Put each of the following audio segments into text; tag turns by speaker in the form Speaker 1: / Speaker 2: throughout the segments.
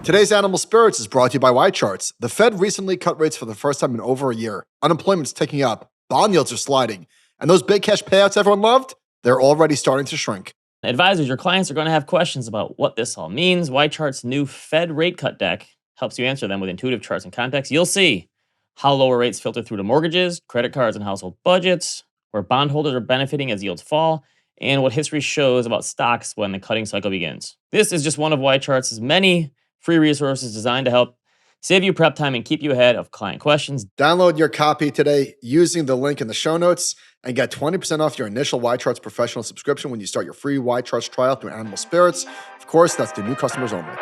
Speaker 1: Today's Animal Spirits is brought to you by YCharts. The Fed recently cut rates for the first time in over a year. Unemployment's ticking up, bond yields are sliding, and those big cash payouts everyone loved, they're already starting to shrink.
Speaker 2: Advisors, your clients are going to have questions about what this all means. YCharts' new Fed rate cut deck helps you answer them with intuitive charts and context. You'll see how lower rates filter through to mortgages, credit cards, and household budgets, where bondholders are benefiting as yields fall, and what history shows about stocks when the cutting cycle begins. This is just one of YCharts' many free resources designed to help save you prep time and keep you ahead of client questions.
Speaker 1: Download your copy today using the link in the show notes and get 20% off your initial YCharts professional subscription when you start your free YCharts trial through Animal Spirits. Of course, that's to new customers only.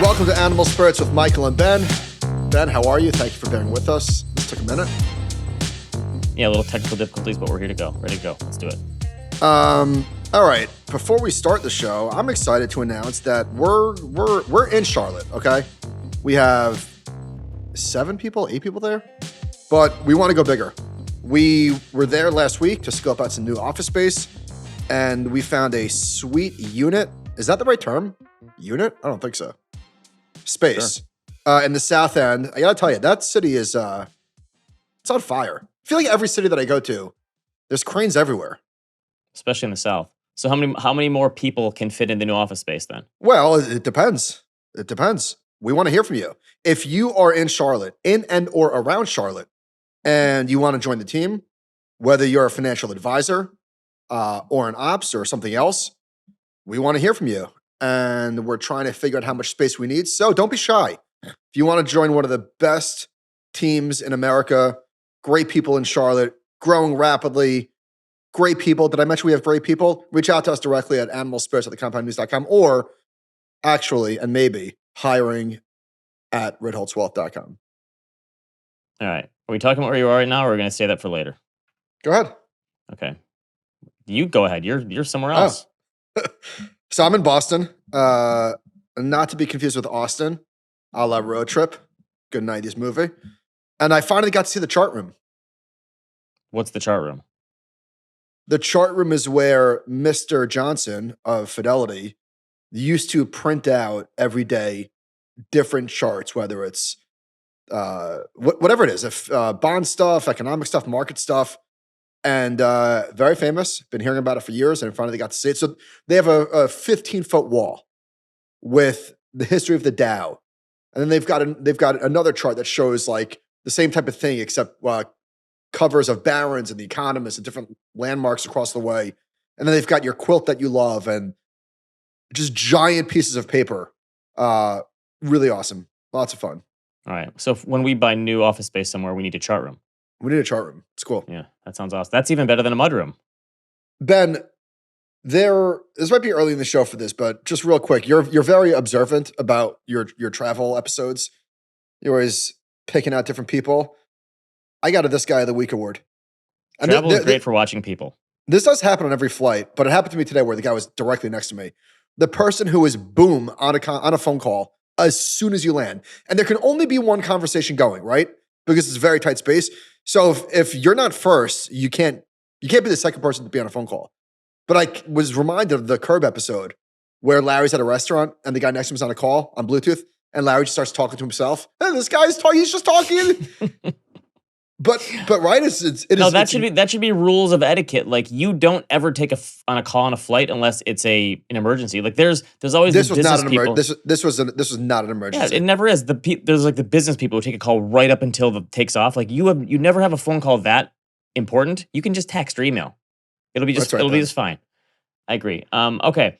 Speaker 1: Welcome to Animal Spirits with Michael and Ben. Ben, how are you? Thank you for bearing with us. This took a minute.
Speaker 2: Yeah, a little technical difficulties, but we're here to go. Ready to go. Let's do it.
Speaker 1: All right. Before we start the show, I'm excited to announce that we're in Charlotte. Okay, we have 8 people there, but we want to go bigger. We were there last week to scope out some new office space, and we found a sweet unit. Is that the right term? Unit? I don't think so. Space. Sure. In the South End. I gotta tell you, that city is it's on fire. I feel like every city that I go to, there's cranes everywhere.
Speaker 2: Especially in the South. So how many more people can fit in the new office space then?
Speaker 1: Well, it depends. It depends. We want to hear from you. If you are in Charlotte, in and or around Charlotte, and you want to join the team, whether you're a financial advisor or an ops or something else, we want to hear from you. And we're trying to figure out how much space we need. So don't be shy. If you want to join one of the best teams in America, great people in Charlotte, growing rapidly, great people. Did I mention we have great people? Reach out to us directly at animalspirits@thecompoundnews.com or actually, and maybe, hiring at ritholtzwealth.com.
Speaker 2: All right. Are we talking about where you are right now, or are we going to say that for later?
Speaker 1: Go ahead.
Speaker 2: Okay. You go ahead. You're somewhere else.
Speaker 1: Oh. So I'm in Boston. Not to be confused with Austin, a la Road Trip. Good 90s movie. And I finally got to see the chart room.
Speaker 2: What's the chart room?
Speaker 1: The chart room is where Mr. Johnson of Fidelity used to print out every day different charts, whether it's whatever it is, if bond stuff, economic stuff, market stuff, and very famous. Been hearing about it for years, and finally got to see it. So they have a 15-foot wall with the history of the Dow, and then they've got another chart that shows like the same type of thing, except covers of Barron's and The Economist and different landmarks across the way. And then they've got your quilt that you love and just giant pieces of paper. Really awesome. Lots of fun.
Speaker 2: All right. So when we buy new office space somewhere, we need a chart room.
Speaker 1: We need a chart room. It's cool.
Speaker 2: Yeah, that sounds awesome. That's even better than a mud room.
Speaker 1: Ben, this might be early in the show for this, but just real quick, you're very observant about your travel episodes. You're always picking out different people. I got a This Guy of the Week award.
Speaker 2: And travel is great for watching people.
Speaker 1: This does happen on every flight, but it happened to me today where the guy was directly next to me. The person who is boom on a phone call as soon as you land. And there can only be one conversation going, right? Because it's a very tight space. So if you're not first, you can't be the second person to be on a phone call. But I was reminded of the Curb episode where Larry's at a restaurant and the guy next to him is on a call on Bluetooth and Larry just starts talking to himself. Hey, this guy's talking, he's just talking. But right,
Speaker 2: that should be rules of etiquette. Like you don't ever take on a call on a flight unless it's an emergency. Like there's always this was not an emergency.
Speaker 1: This was not an emergency.
Speaker 2: Yeah, it never is. There's like the business people who take a call right up until the takes off. Like you never have a phone call that important. You can just text or email. It'll be just fine. I agree. Okay.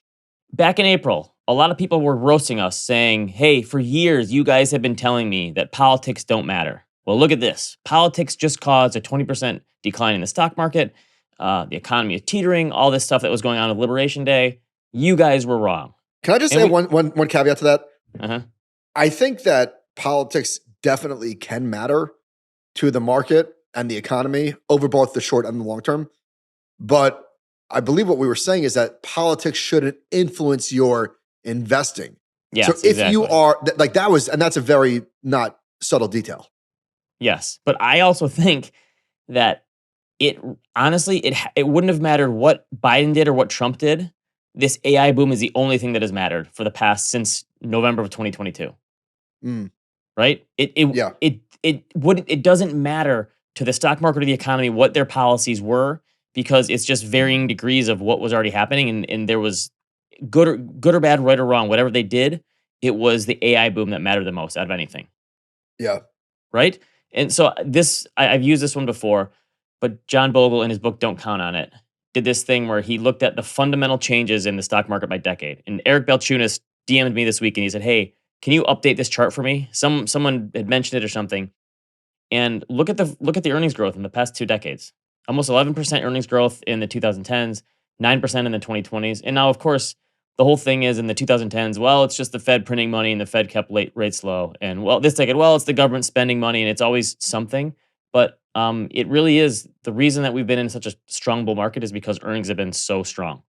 Speaker 2: Back in April, a lot of people were roasting us, saying, "Hey, for years you guys have been telling me that politics don't matter." Well, look at this. Politics just caused a 20% decline in the stock market. The economy is teetering, all this stuff that was going on with Liberation Day. You guys were wrong.
Speaker 1: Can I just say one caveat to that?
Speaker 2: Uh-huh.
Speaker 1: I think that politics definitely can matter to the market and the economy over both the short and the long term. But I believe what we were saying is that politics shouldn't influence your investing.
Speaker 2: Yes,
Speaker 1: so if you are, like that was, and that's a very not subtle detail.
Speaker 2: Yes, but I also think that it wouldn't have mattered what Biden did or what Trump did. This AI boom is the only thing that has mattered for the past since November of 2022.
Speaker 1: Mm.
Speaker 2: Right?
Speaker 1: Yeah.
Speaker 2: It doesn't matter to the stock market or the economy what their policies were, because it's just varying degrees of what was already happening, and there was good or bad, right or wrong, whatever they did, it was the AI boom that mattered the most out of anything.
Speaker 1: Yeah.
Speaker 2: Right? And so I've used this one before, but John Bogle in his book Don't Count on It did this thing where he looked at the fundamental changes in the stock market by decade. And Eric Balchunas DM'd me this week and he said, "Hey, can you update this chart for me?" Someone had mentioned it or something. And look at the earnings growth in the past 2 decades. Almost 11% earnings growth in the 2010s, 9% in the 2020s. And now, of course, the whole thing is in the 2010s, well, it's just the Fed printing money and the Fed kept rates low. And well, this decade, well, it's the government spending money and it's always something. But it really is the reason that we've been in such a strong bull market is because earnings have been so strong.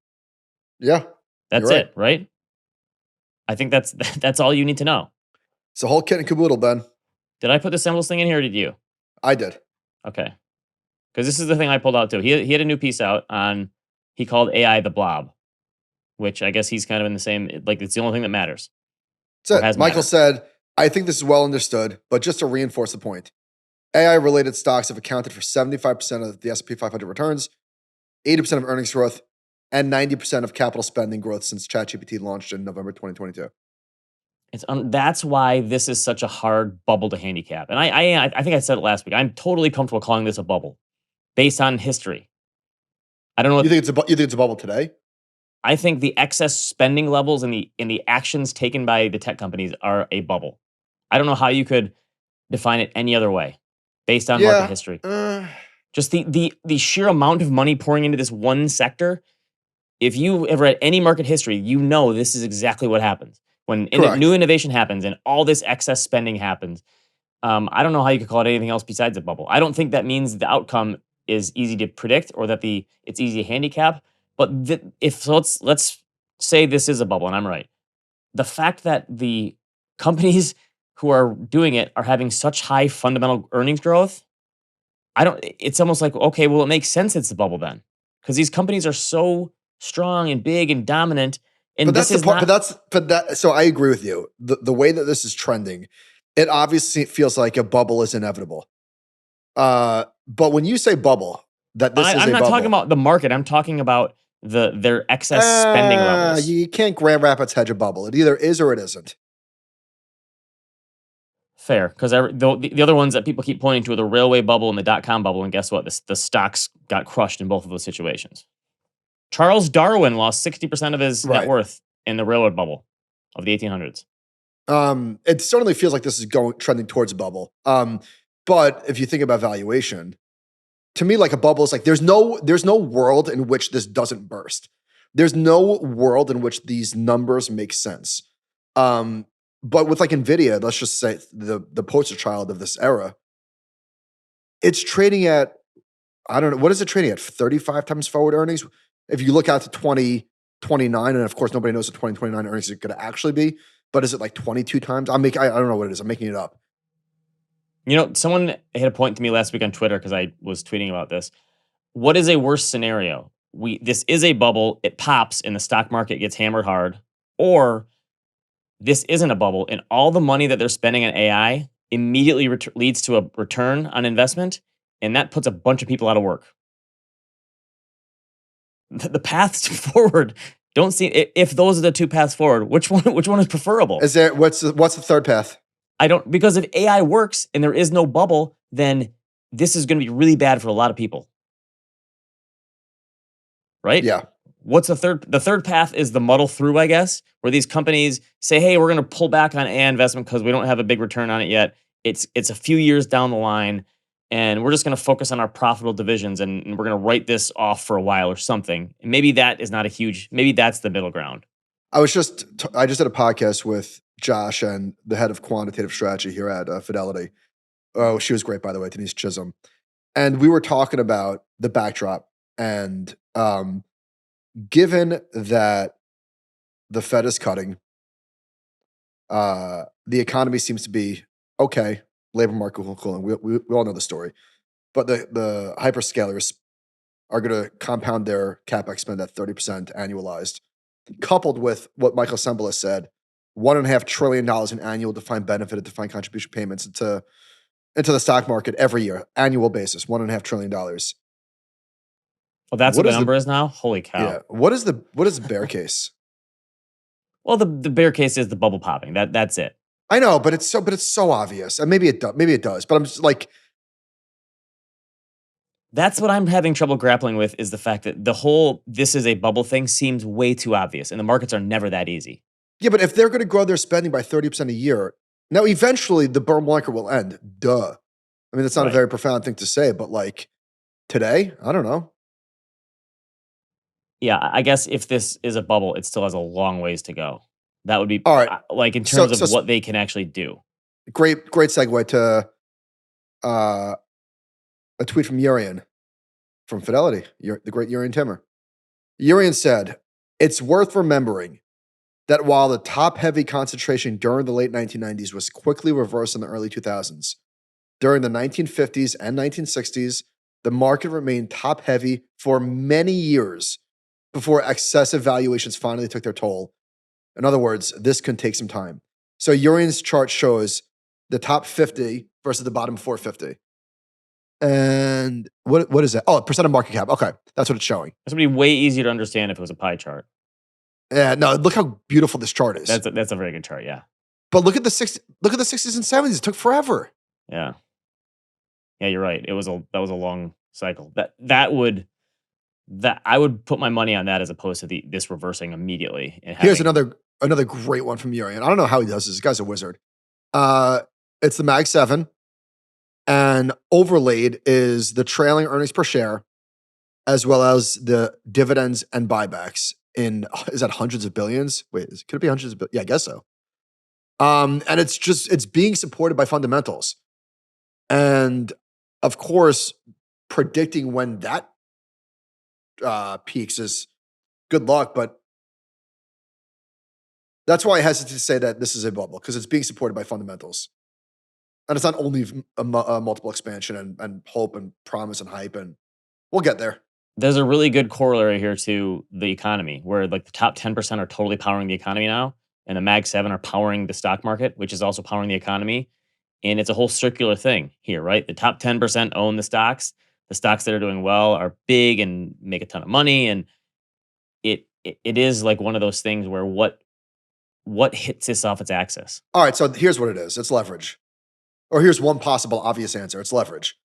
Speaker 1: Yeah.
Speaker 2: That's it, right? I think that's all you need to know.
Speaker 1: It's a whole kit and caboodle, Ben.
Speaker 2: Did I put the symbols thing in here or did you?
Speaker 1: I did.
Speaker 2: Okay. Because this is the thing I pulled out too. He had a new piece out on, he called AI the blob, which I guess he's kind of in the same, like it's the only thing that matters.
Speaker 1: That's it. Michael said, I think this is well understood, but just to reinforce the point, AI-related stocks have accounted for 75% of the S&P 500 returns, 80% of earnings growth, and 90% of capital spending growth since ChatGPT launched in November 2022.
Speaker 2: That's why this is such a hard bubble to handicap. And I think I said it last week. I'm totally comfortable calling this a bubble based on history. I don't know.
Speaker 1: You think it's a bubble today?
Speaker 2: I think the excess spending levels and the actions taken by the tech companies are a bubble. I don't know how you could define it any other way based on market history. Just the sheer amount of money pouring into this one sector. If you have read any market history, you know this is exactly what happens. When new innovation happens and all this excess spending happens, I don't know how you could call it anything else besides a bubble. I don't think that means the outcome is easy to predict or that it's easy to handicap. But let's say this is a bubble, and I'm right. The fact that the companies who are doing it are having such high fundamental earnings growth, it's almost like, okay, well, it makes sense it's a bubble then, because these companies are so strong and big and dominant. And
Speaker 1: but that's the part. So I agree with you. The way that this is trending, it obviously feels like a bubble is inevitable. But when you say bubble,
Speaker 2: I'm not talking about the market. I'm talking about their excess spending levels.
Speaker 1: You can't Grand Rapids hedge a bubble. It either is or it isn't.
Speaker 2: Fair, because the other ones that people keep pointing to are the railway bubble and the dot-com bubble, and guess what? The stocks got crushed in both of those situations. Charles Darwin lost 60% of his net worth in the railroad bubble of the 1800s.
Speaker 1: It certainly feels like this is trending towards a bubble. But if you think about valuation, to me, like a bubble is like there's no world in which this doesn't burst. There's no world in which these numbers make sense. But with like Nvidia, let's just say the poster child of this era, it's trading at, I don't know, what is it trading at? 35 times forward earnings? If you look out to 2029, and of course nobody knows what 2029 earnings are going to actually be, but is it like 22 times? I don't know what it is. I'm making it up.
Speaker 2: You know, someone hit a point to me last week on Twitter because I was tweeting about this. What is a worse scenario? This is a bubble. It pops and the stock market gets hammered hard, or this isn't a bubble and all the money that they're spending on AI immediately leads to a return on investment, and that puts a bunch of people out of work. The paths forward don't seem. If those are the two paths forward, which one is preferable?
Speaker 1: Is there what's the third path?
Speaker 2: Because if AI works and there is no bubble, then this is going to be really bad for a lot of people. Right?
Speaker 1: Yeah.
Speaker 2: What's the third? The third path is the muddle through, I guess, where these companies say, hey, we're going to pull back on AI investment because we don't have a big return on it yet. It's a few years down the line, and we're just going to focus on our profitable divisions, and we're going to write this off for a while or something. And maybe that is not maybe that's the middle ground.
Speaker 1: I just did a podcast with Josh and the head of quantitative strategy here at Fidelity. Oh, she was great, by the way, Denise Chisholm. And we were talking about the backdrop. And given that the Fed is cutting, the economy seems to be okay. Labor market cooling. We all know the story. But the hyperscalers are going to compound their CapEx spend at 30% annualized, coupled with what Michael Sembla said, $1.5 trillion in annual defined benefit and defined contribution payments into the stock market every year, annual basis, $1.5 trillion.
Speaker 2: Well, that's what the number is now? Holy cow.
Speaker 1: Yeah. What is the bear case?
Speaker 2: Well, the bear case is the bubble popping. That's it.
Speaker 1: I know, but it's so obvious. And maybe it does. But I'm just like,
Speaker 2: that's what I'm having trouble grappling with, is the fact that the whole this is a bubble thing seems way too obvious, and the markets are never that easy.
Speaker 1: Yeah, but if they're going to grow their spending by 30% a year, now eventually the bull market will end. Duh. I mean, that's not a very profound thing to say, but like today, I don't know.
Speaker 2: Yeah, I guess if this is a bubble, it still has a long ways to go. That would be
Speaker 1: all right.
Speaker 2: Like in terms of what they can actually do.
Speaker 1: Great segue to a tweet from Urian from Fidelity, the great Urian Timmer. Urian said, "It's worth remembering that while the top-heavy concentration during the late 1990s was quickly reversed in the early 2000s, during the 1950s and 1960s, the market remained top-heavy for many years before excessive valuations finally took their toll. In other words, this can take some time." So Urian's chart shows the top 50 versus the bottom 450. And what is that? Oh, percent of market cap. Okay, that's what it's showing.
Speaker 2: This would be way easier to understand if it was a pie chart.
Speaker 1: Yeah, no, look how beautiful this chart is.
Speaker 2: That's a very good chart, yeah.
Speaker 1: But look at the 60s and 70s. It took forever.
Speaker 2: Yeah. Yeah, you're right. That was a long cycle. I would put my money on that as opposed to this reversing immediately.
Speaker 1: Here's another great one from Urian. I don't know how he does this. This guy's a wizard. It's the Mag 7, and overlaid is the trailing earnings per share, as well as the dividends and buybacks is that hundreds of billions? Wait, could it be hundreds of billions? Yeah, I guess so. And it's being supported by fundamentals. And of course, predicting when that peaks is good luck, but that's why I hesitate to say that this is a bubble, because it's being supported by fundamentals. And it's not only a multiple expansion and hope and promise and hype, and we'll get there.
Speaker 2: There's a really good corollary here to the economy, where like the top 10% are totally powering the economy now, and the Mag 7 are powering the stock market, which is also powering the economy. And it's a whole circular thing here, right? The top 10% own the stocks. The stocks that are doing well are big and make a ton of money. And it is like one of those things where what hits this off its axis?
Speaker 1: All right, so here's what it is. It's leverage. Or here's one possible obvious answer. It's leverage.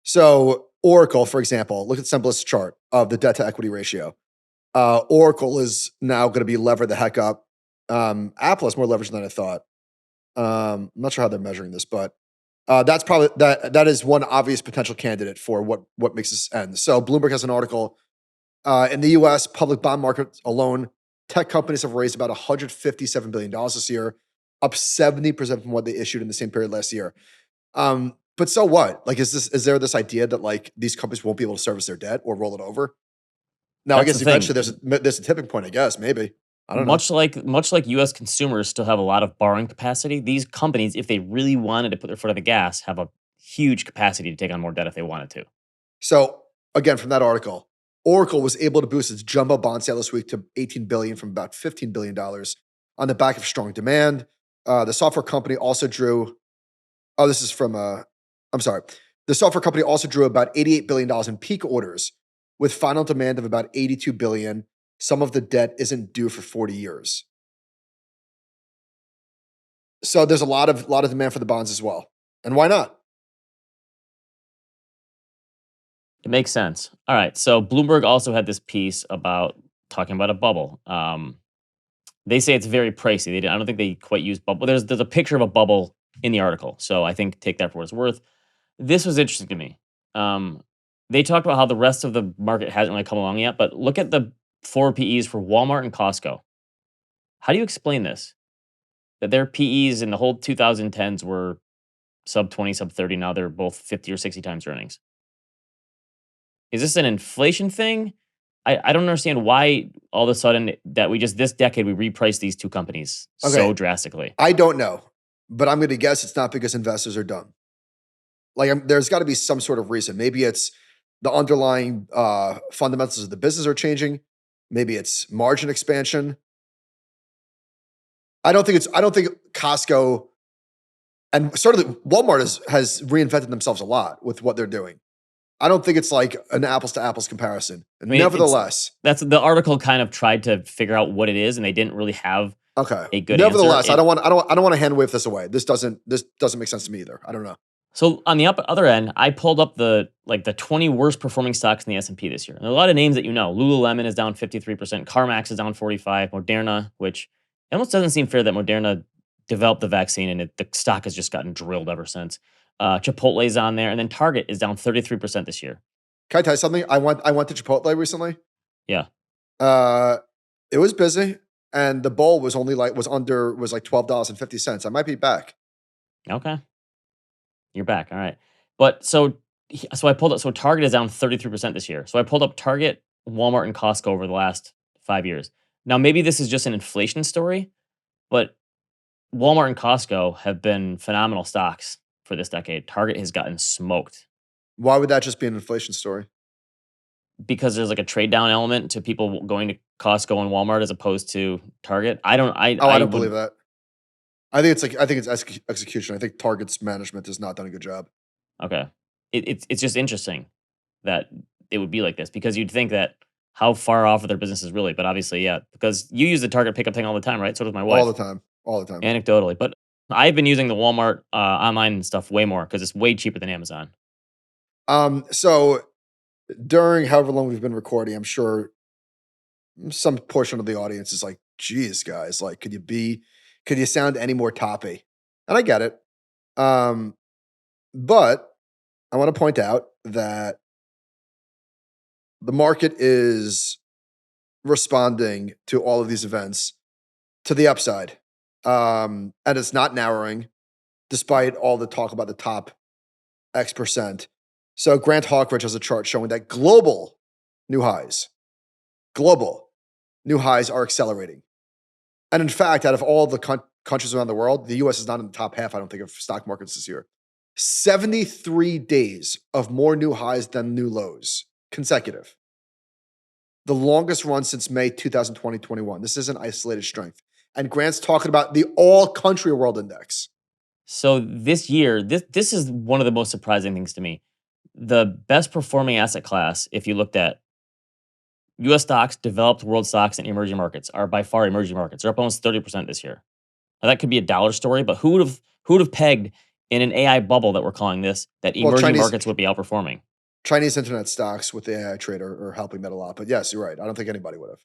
Speaker 1: So Oracle, for example, look at the simplest chart of the debt to equity ratio. Oracle is now going to be levered the heck up. Apple has more leverage than I thought. I'm not sure how they're measuring this, but that's probably that is one obvious potential candidate for what makes this end. So Bloomberg has an article in the U.S. public bond market alone. Tech companies have raised about $157 billion this year, up 70% from what they issued in the same period last year. But so what? Like, is there this idea that like these companies won't be able to service their debt or roll it over? Now, I guess eventually there's a tipping point. I guess maybe. I don't know.
Speaker 2: Much like U.S. consumers still have a lot of borrowing capacity, these companies, if they really wanted to put their foot on the gas, have a huge capacity to take on more debt if they wanted to.
Speaker 1: So again, from that article, Oracle was able to boost its jumbo bond sale this week to $18 billion from about $15 billion on the back of strong demand. The software company also drew. Oh, this is from. I'm sorry. The software company also drew about $88 billion in peak orders, with final demand of about $82 billion. Some of the debt isn't due for 40 years. So there's a lot of demand for the bonds as well. And why not?
Speaker 2: It makes sense. All right. So Bloomberg also had this piece about talking about a bubble. They say it's very pricey. I don't think they quite use bubble. There's a picture of a bubble in the article. So I think take that for what it's worth. This was interesting to me. They talked about how the rest of the market hasn't really come along yet, but look at the forward PEs for Walmart and Costco. How do you explain this? That their PEs in the whole 2010s were sub 20, sub 30. Now they're both 50 or 60 times earnings. Is this an inflation thing? I don't understand why all of a sudden that this decade we repriced these two companies so drastically.
Speaker 1: I don't know, but I'm going to guess it's not because investors are dumb. Like there's got to be some sort of reason. Maybe it's the underlying fundamentals of the business are changing. Maybe it's margin expansion. I don't think Costco and certainly Walmart has reinvented themselves a lot with what they're doing. I don't think it's like an apples to apples comparison.
Speaker 2: I mean,
Speaker 1: Nevertheless,
Speaker 2: that's the article kind of tried to figure out what it is, and they didn't really have a good
Speaker 1: Nevertheless,
Speaker 2: answer.
Speaker 1: I don't want to hand wave this away. This doesn't make sense to me either. I don't know.
Speaker 2: So on the other end, I pulled up the 20 worst performing stocks in the S&P this year. And there are a lot of names that you know. Lululemon is down 53%. CarMax is down 45%. Moderna, which it almost doesn't seem fair that Moderna developed the vaccine and the stock has just gotten drilled ever since. Chipotle's on there, and then Target is down 33% this year.
Speaker 1: Can I tell you something? I went to Chipotle recently.
Speaker 2: Yeah.
Speaker 1: It was busy, and the bowl was only like $12.50. I might be back.
Speaker 2: Okay. You're back. All right. But so I pulled up. So Target is down 33% this year. So I pulled up Target, Walmart, and Costco over the last 5 years. Now maybe this is just an inflation story, but Walmart and Costco have been phenomenal stocks for this decade. Target has gotten smoked.
Speaker 1: Why would that just be an inflation story?
Speaker 2: Because there's like a trade down element to people going to Costco and Walmart as opposed to Target. I don't
Speaker 1: believe that. I think it's execution. I think Target's management has not done a good job.
Speaker 2: Okay. It's just interesting that it would be like this, because you'd think that how far off of their business is really, but obviously, yeah, because you use the Target pickup thing all the time, right? So does my wife.
Speaker 1: All the time.
Speaker 2: Anecdotally. But I've been using the Walmart online stuff way more because it's way cheaper than Amazon.
Speaker 1: So during however long we've been recording, I'm sure some portion of the audience is like, geez, guys, like, could you sound any more toppy? And I get it. But I want to point out that the market is responding to all of these events to the upside. And it's not narrowing despite all the talk about the top X percent. So Grant Hawkridge has a chart showing that global new highs are accelerating. And in fact, out of all the countries around the world, the US is not in the top half, I don't think, of stock markets this year. 73 days of more new highs than new lows consecutive. The longest run since May 2020-21. This isn't isolated strength. And Grant's talking about the all country world index.
Speaker 2: So this year, this is one of the most surprising things to me. The best performing asset class, if you looked at US stocks, developed world stocks, and emerging markets, are by far emerging markets. They're up almost 30% this year. Now, that could be a dollar story, but who would have pegged in an AI bubble that we're calling this that emerging markets would be outperforming?
Speaker 1: Chinese internet stocks with the AI trader are helping that a lot. But yes, you're right. I don't think anybody would have.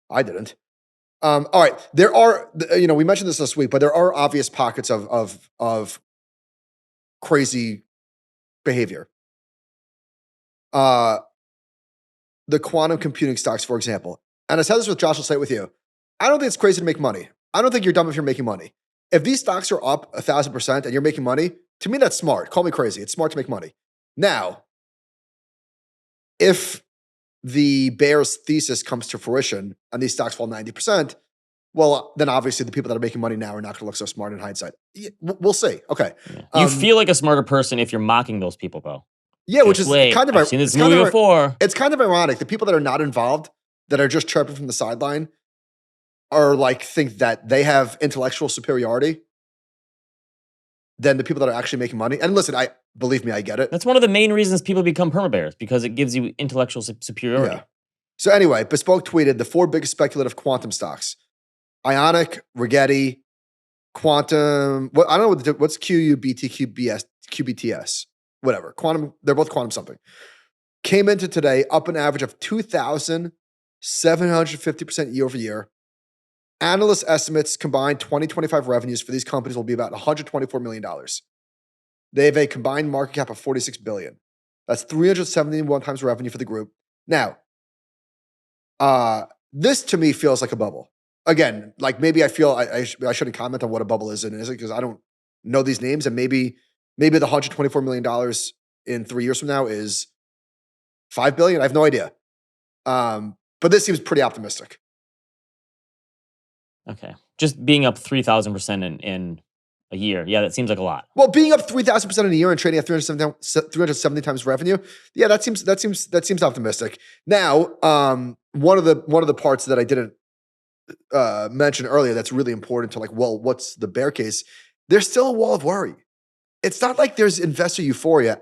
Speaker 1: I didn't. All right. There are, we mentioned this last week, but there are obvious pockets of crazy behavior. The quantum computing stocks, for example. And I said this with Josh, I'll say it with you. I don't think it's crazy to make money. I don't think you're dumb if you're making money. If these stocks are up 1,000% and you're making money, to me, that's smart. Call me crazy. It's smart to make money. Now, if the bear's thesis comes to fruition and these stocks fall 90%, well, then obviously the people that are making money now are not going to look so smart in hindsight. We'll see. Okay.
Speaker 2: Yeah. You feel like a smarter person if you're mocking those people, though.
Speaker 1: Yeah, which is kind of
Speaker 2: I've seen this movie before.
Speaker 1: It's kind of ironic. The people that are not involved, that are just chirping from the sideline, are like think that they have intellectual superiority than the people that are actually making money. And listen, believe me, I get it.
Speaker 2: That's one of the main reasons people become perma-bears, because it gives you intellectual superiority. Yeah.
Speaker 1: So anyway, Bespoke tweeted the 4 biggest speculative quantum stocks: Ionic, Rigetti, Quantum. I don't know what's QUBT, QBTS, whatever. Quantum. They're both quantum something. Came into today up an average of 2,750% year over year. Analyst estimates combined 2025 revenues for these companies will be about $124 million. They have a combined market cap of $46 billion. That's 371 times revenue for the group. Now, this to me feels like a bubble. Again, like maybe I feel I shouldn't comment on what a bubble is and isn't, because I don't know these names, and maybe the $124 million in 3 years from now is $5 billion. I have no idea. But this seems pretty optimistic.
Speaker 2: Okay. Just being up 3,000% in a year. Yeah, that seems like a lot.
Speaker 1: Well, being up 3,000% in a year and trading at 370 times revenue. Yeah, that seems optimistic. Now, one of the parts that I didn't mentioned earlier that's really important to what's the bear case? There's still a wall of worry. It's not like there's investor euphoria,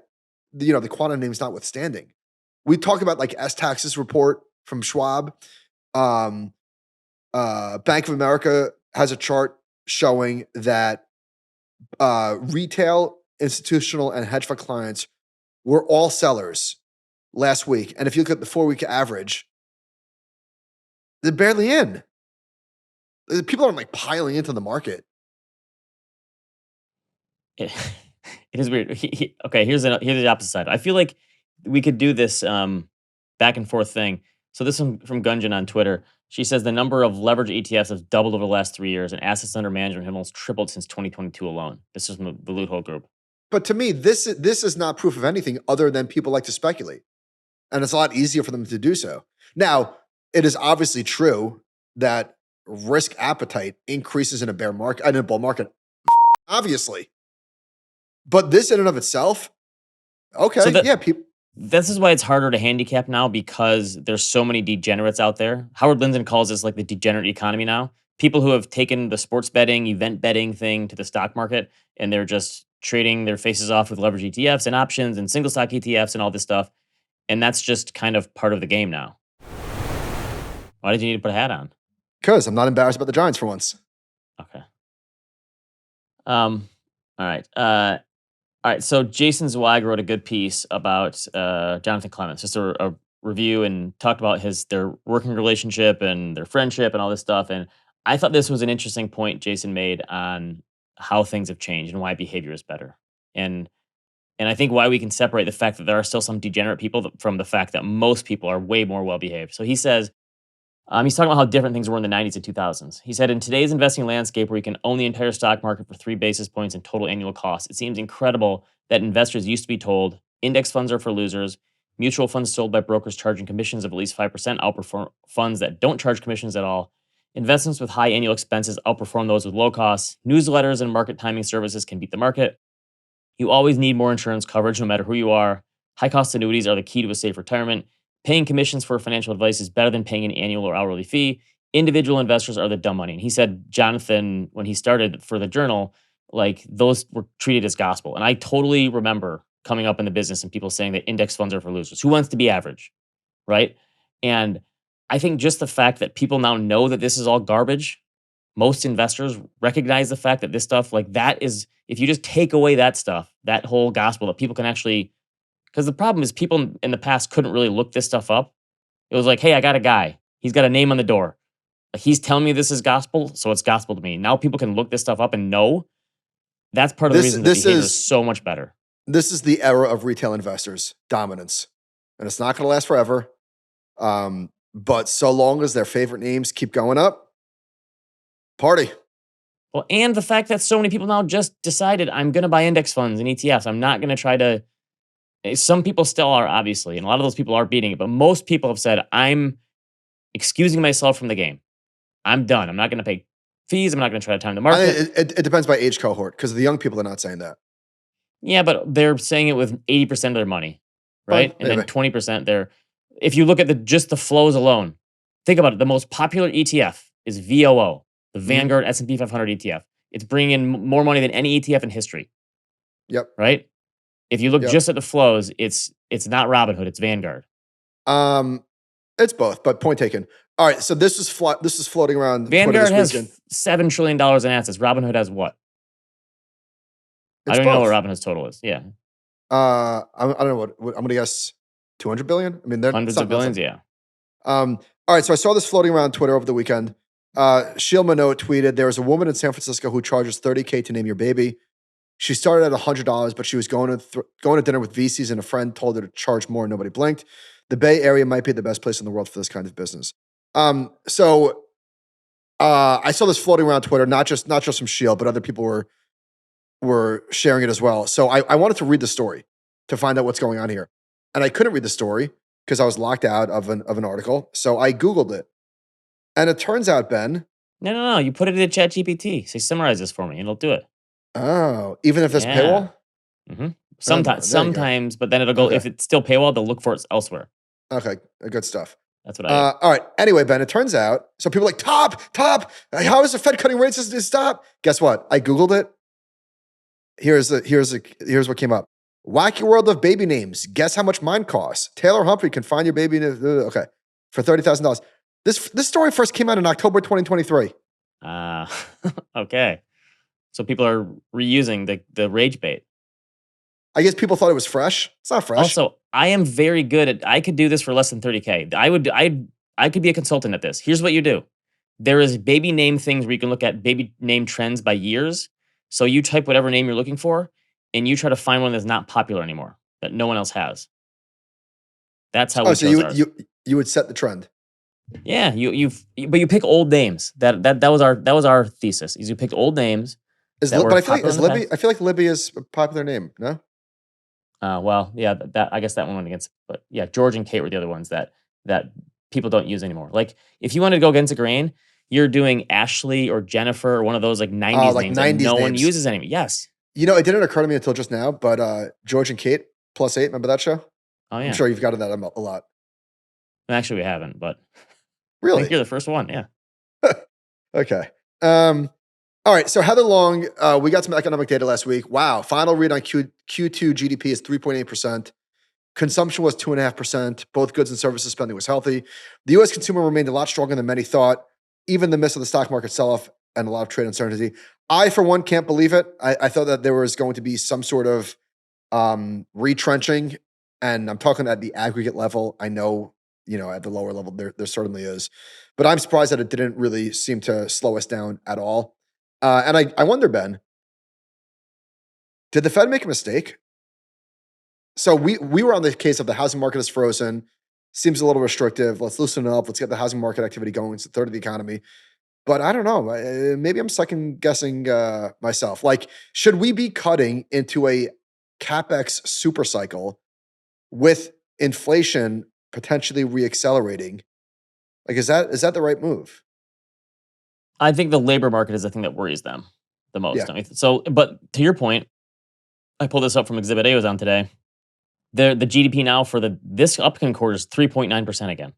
Speaker 1: the quantum names notwithstanding. We talk about S-Tax's report from Schwab. Bank of America has a chart showing that retail, institutional, and hedge fund clients were all sellers last week. And if you look at the 4-week average, they're barely in. People aren't piling into the market.
Speaker 2: It is weird. Okay, here's the opposite side. I feel like we could do this back and forth thing. So this one from Gunjan on Twitter. She says the number of leverage ETFs has doubled over the last 3 years, and assets under management have almost tripled since 2022 alone. This is from the Ritholtz Group.
Speaker 1: But to me, this is not proof of anything other than people like to speculate, and it's a lot easier for them to do so. Now, it is obviously true that risk appetite increases in a bear market, in a bull market, obviously. But this in and of itself, okay, so people.
Speaker 2: This is why it's harder to handicap now, because there's so many degenerates out there. Howard Linden calls this the degenerate economy now. People who have taken the sports betting, event betting thing to the stock market, and they're just trading their faces off with leverage ETFs and options and single stock ETFs and all this stuff. And that's just kind of part of the game now. Why did you need to put a hat on?
Speaker 1: Because I'm not embarrassed about the Giants for once.
Speaker 2: Okay. All right. All right, so Jason Zweig wrote a good piece about Jonathan Clements, just a review, and talked about their working relationship and their friendship and all this stuff. And I thought this was an interesting point Jason made on how things have changed and why behavior is better. And I think why we can separate the fact that there are still some degenerate people from the fact that most people are way more well-behaved. So he says, he's talking about how different things were in the 90s and 2000s. He said, in today's investing landscape where you can own the entire stock market for 3 basis points in total annual cost, it seems incredible that investors used to be told index funds are for losers, mutual funds sold by brokers charging commissions of at least 5% outperform funds that don't charge commissions at all. Investments with high annual expenses outperform those with low costs. Newsletters and market timing services can beat the market. You always need more insurance coverage no matter who you are. High-cost annuities are the key to a safe retirement. Paying commissions for financial advice is better than paying an annual or hourly fee. Individual investors are the dumb money. And he said, Jonathan, when he started for the Journal, those were treated as gospel. And I totally remember coming up in the business and people saying that index funds are for losers. Who wants to be average, right? And I think just the fact that people now know that this is all garbage, most investors recognize the fact that this stuff that is, if you just take away that stuff, that whole gospel that people can actually, because the problem is people in the past couldn't really look this stuff up. It was hey, I got a guy. He's got a name on the door. He's telling me this is gospel, so it's gospel to me. Now people can look this stuff up and know. That's part of the reason that behavior is so much better.
Speaker 1: This is the era of retail investors' dominance. And it's not going to last forever. But so long as their favorite names keep going up, party.
Speaker 2: Well, and the fact that so many people now just decided, I'm going to buy index funds and ETFs. I'm not going to try to. Some people still are, obviously, and a lot of those people are beating it. But most people have said, I'm excusing myself from the game. I'm done. I'm not going to pay fees. I'm not going to try to time the market.
Speaker 1: It depends by age cohort, because the young people are not saying that.
Speaker 2: Yeah, but they're saying it with 80% of their money, right? And then 20% they're. If you look at just the flows alone, think about it. The most popular ETF is VOO, the Vanguard S&P 500 ETF. It's bringing in more money than any ETF in history.
Speaker 1: Yep.
Speaker 2: Right? If you look just at the flows, it's not Robinhood, it's Vanguard.
Speaker 1: It's both, but point taken. All right, so this is floating around.
Speaker 2: Vanguard has $7 trillion in assets. Robinhood has what? I don't know what Robinhood's total is. Yeah.
Speaker 1: I don't know what I'm going to guess. 200 billion. I mean, they're
Speaker 2: hundreds of billions. Yeah.
Speaker 1: All right, so I saw this floating around Twitter over the weekend. Sheil Minot tweeted, there was a woman in San Francisco who charges $30K to name your baby. She started at $100, but she was going to dinner with VCs, and a friend told her to charge more. Nobody blinked. The Bay Area might be the best place in the world for this kind of business. So I saw this floating around Twitter, not just from Sheil, but other people were sharing it as well. So I wanted to read the story to find out what's going on here, and I couldn't read the story because I was locked out of an article. So I Googled it, and it turns out, Ben.
Speaker 2: No. You put it in ChatGPT. Say, summarize this for me, and it'll do it.
Speaker 1: Oh, even if there's paywall?
Speaker 2: Mm-hmm. Sometimes, but then it'll go, if it's still paywall, they'll look for it elsewhere.
Speaker 1: Okay, good stuff.
Speaker 2: That's what I do.
Speaker 1: All right. Anyway, Ben, it turns out, so people are like, top, how is the Fed cutting rates to stop? Guess what? I Googled it. Here's what came up. Wacky world of baby names. Guess how much mine costs? Taylor Humphrey can find your baby okay, for $30,000. This story first came out in October 2023.
Speaker 2: Okay. So people are reusing the rage bait.
Speaker 1: I guess people thought it was fresh. It's not fresh.
Speaker 2: Also, I am very good at. I could do this for less than $30K. I could be a consultant at this. Here's what you do. There is baby name things where you can look at baby name trends by years. So you type whatever name you're looking for, and you try to find one that's not popular anymore, that no one else has. That's how we chose ours.
Speaker 1: You would set the trend.
Speaker 2: Yeah, but you pick old names. That was our thesis. Is you picked old names.
Speaker 1: But I feel like Libby is a popular name. No.
Speaker 2: Well, yeah, that I guess that one went against. But yeah, George and Kate were the other ones that people don't use anymore. Like if you wanted to go against the grain, you're doing Ashley or Jennifer or one of those like 90s names that no one uses anymore. Yes.
Speaker 1: You know, it didn't occur to me until just now, but George and Kate +8. Remember that show?
Speaker 2: Oh yeah.
Speaker 1: I'm sure you've gotten that a lot.
Speaker 2: Actually, we haven't, but
Speaker 1: really,
Speaker 2: I think you're the first one. Yeah.
Speaker 1: Okay. All right. So Heather Long, we got some economic data last week. Wow. Final read on Q2 GDP is 3.8%. Consumption was 2.5%. Both goods and services spending was healthy. The U.S. consumer remained a lot stronger than many thought, even in the midst of the stock market sell-off and a lot of trade uncertainty. I, for one, can't believe it. I thought that there was going to be some sort of retrenching, and I'm talking at the aggregate level. I know, at the lower level, there certainly is. But I'm surprised that it didn't really seem to slow us down at all. And I wonder, Ben, did the Fed make a mistake? So we were on the case of the housing market is frozen, seems a little restrictive. Let's loosen it up. Let's get the housing market activity going. It's a third of the economy. But I don't know. Maybe I'm second guessing myself. Like, should we be cutting into a CapEx super cycle with inflation potentially reaccelerating? Like, is that the right move?
Speaker 2: I think the labor market is the thing that worries them the most.
Speaker 1: Yeah.
Speaker 2: I mean, but to your point, I pulled this up from Exhibit A was on today. The GDP now for this upcoming quarter is 3.9% again,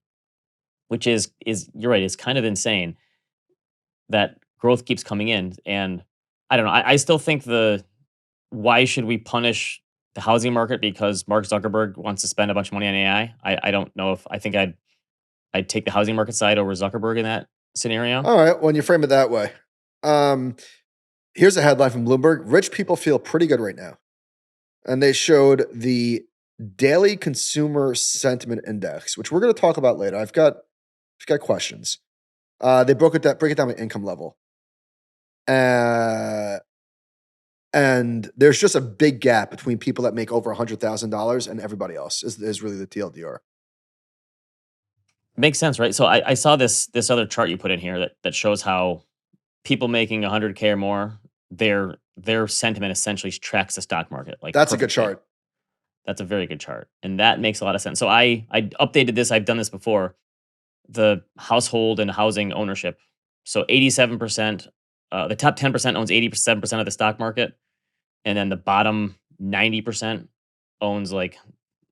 Speaker 2: which is you're right, it's kind of insane that growth keeps coming in. And I don't know. I still think why should we punish the housing market because Mark Zuckerberg wants to spend a bunch of money on AI? I don't know if I think I'd take the housing market side over Zuckerberg in that scenario.
Speaker 1: All right, when you frame it that way. Here's a headline from Bloomberg. Rich people feel pretty good right now. And they showed the daily consumer sentiment index, which we're going to talk about later. I've got questions. They break it down by income level. And there's just a big gap between people that make over $100,000 and everybody else is really the TLDR.
Speaker 2: Makes sense, right? So I saw this other chart you put in here that shows how people making 100K or more, their sentiment essentially tracks the stock market. Like
Speaker 1: that's a good chart.
Speaker 2: That's a very good chart, and that makes a lot of sense. So I updated this. I've done this before. The household and housing ownership. So 87%, the top 10% owns 87% of the stock market, and then the bottom 90% owns like